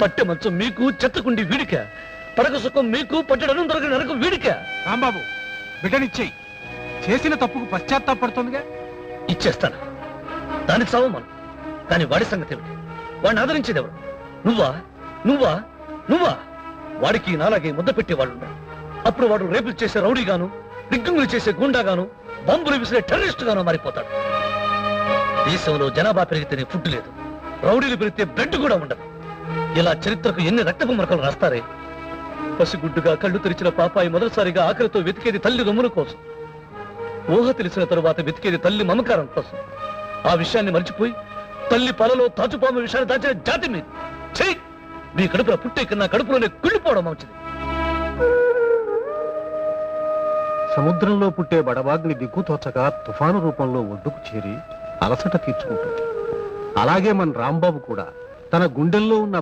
పట్టె మంచం మీకు, చెత్తకుండి వీడిక. పడక సుఖం మీకు, పట్టెడనం దొరకని నరకం వీడిక. రాంబాబు, బిడ్డనిచ్చేయి. చేసిన తప్పుకు పశ్చాత్తాపడుతుందిగా. ఇచ్చేస్తాను, దానికి చావమను. కానీ వాడి సంగతి ఏమిటి? వాడిని ఆదరించేది ఎవరు? నువ్వా నువ్వా నువ్వా? వాడికి నాలాగే ముద్ద పెట్టేవాళ్ళు ఉన్నారు. అప్పుడు వాడు రేపులు చేసే రౌడీగాను, రిగ్గింగులు చేసే గుండాగాను, బాంబులు విసిరే టెర్రరిస్ట్ గాను మారిపోతాడు. దేశంలో జనాభా పెరిగితేనే ఫుడ్ లేదు, రౌడీలు పెరిగితే బ్లడ్ కూడా ఉండదు. ఇలా చరిత్రకు ఎన్ని రక్తపు మరకలు రాస్తారే. పసిగుడ్డుగా కళ్ళు తెరిచిన పాపాయి మొదటిసారిగా ఆకలితో వెతికేది తల్లి రొమ్ముల కోసం. ఊహ తెలిసిన తరువాత వెతికేది తల్లి మమకారం కోసం. ఆ విషయాన్ని మర్చిపోయి తల్లి పాలలో తాచుపాము విషయాన్ని దాచిన జాతి మీద చెయ్యి. మీ కడుపులో పుట్టే కన్నా కడుపులోనే కుళ్ళిపోవడం మంచిది. సముద్రంలో పుట్టే బడబాగ్ని దిక్కుతోచగా తుఫాను రూపంలో ఒడ్డుకు చేరి అలసట తీర్చుకుంటుంది. అలాగే మన రాంబాబు కూడా తన గుండెల్లో ఉన్న